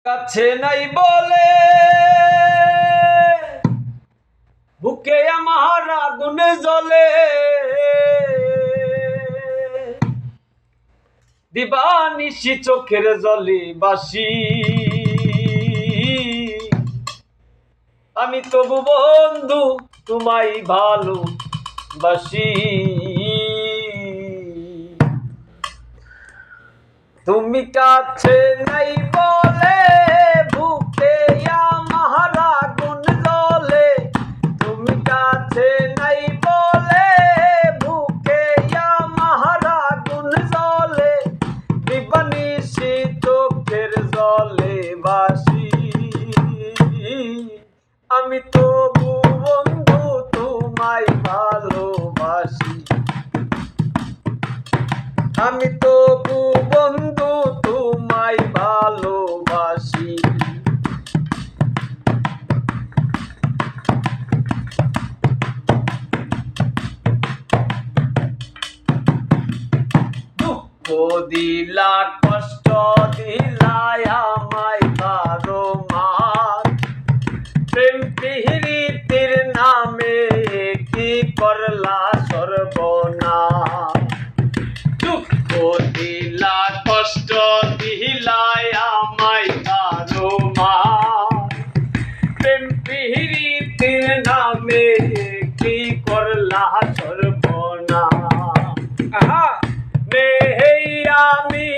কাছে নাই বলে বুকে আমার আগুন জ্বলে, দিবানিশি চোখের জলে বাসি। আমি তবু বন্ধু তোমায় ভালোবাসি। তুমি কাছে নাই বলে বুকে আমার আগুন জ্বলে, তুমি কাছে নাই বলে বুকে আমার আগুন জ্বলে, দিবানিশি চোখের জলে বাসি। আমি তবু বন্ধু তোমায় ভালোবাসি। আমি তবু বন্ধু তোমায় ভালোবাসি। দুঃখ দিলা কষ্ট দিলা আমায় বারো মাস, প্রেম প্রীতির নামে কি করলা সর্বনাশ। দুঃখ দিলা কষ্ট দিলা আমায় বারো মাস, প্রেম প্রীতির নামে কি করলা সর্বনাশ। আমি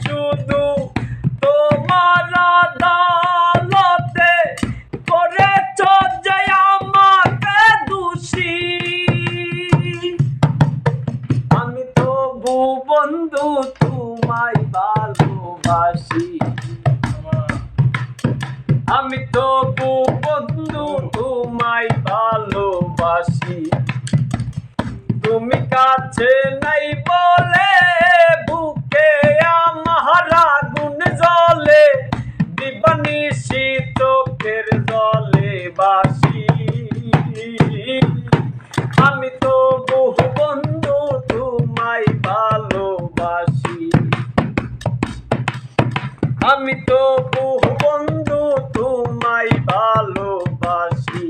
শুধু তোমার আদালতে করেছ যে আমাকে দোষী। আমি তবু বন্ধু তোমায় ভালোবাসি। আমি তবু বন্ধু তোমায় ভালোবাসি। তুমি কাছে নাই বলে বুকে আমার আগুন জ্বলে, দিবানিশি চোখের জলে বাসি। আমি তবু বন্ধু তোমায় ভালোবাসি। আমি তবু বন্ধু তোমায় ভালোবাসি।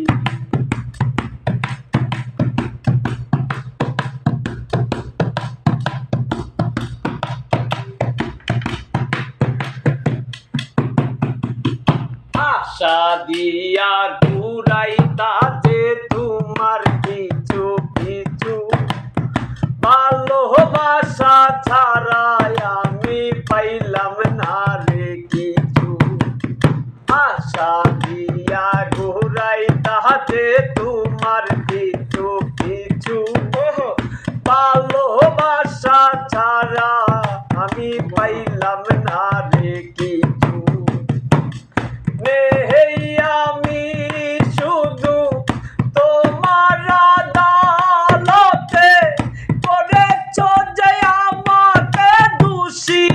আশা দিয়া ঘুরাইতা যে তোমার পিছু পিছু, ভালোবাসা ছাড়াই আমি পাইলাম না রে কিছু। আশা দিয়া ঘুরাইতা যে তোমার পিছু পিছু, ভালোবাসা ছাড়া আমি পাইলাম না রে কিছু। আমি শুধু তোমার আদালতে করেছ যে আমাকে দোষী।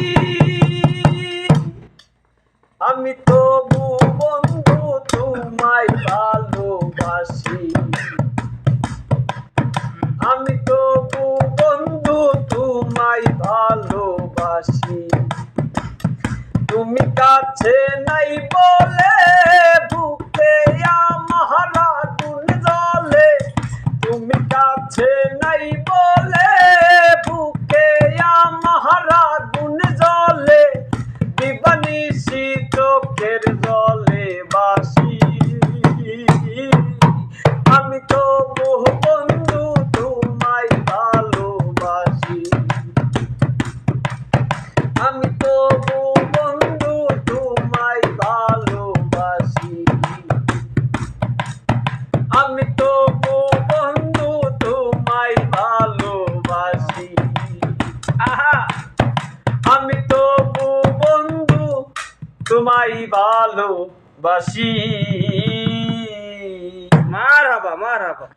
আমি তবু বন্ধু তোমায় ভালোবাসি। আমি তবু বন্ধু তোমায় ভালোবাসি। তুমি কাছে নাই বলে বুকে আমার আগুন জ্বলে, তুমি কাছে নাই বলে বুকে আমার আগুন জ্বলে, দিবানিশি চোখের জলে বাসি। আমি তবু বন্ধু তোমায় ভালোবাসি। আমি তবু বন্ধু তোমায় ভালোবাসি। আমি তবু বন্ধু তোমায় ভালোবাসি। আমি তবু বন্ধু তোমায় ভালোবাসি। মারহাবা মারহাবা।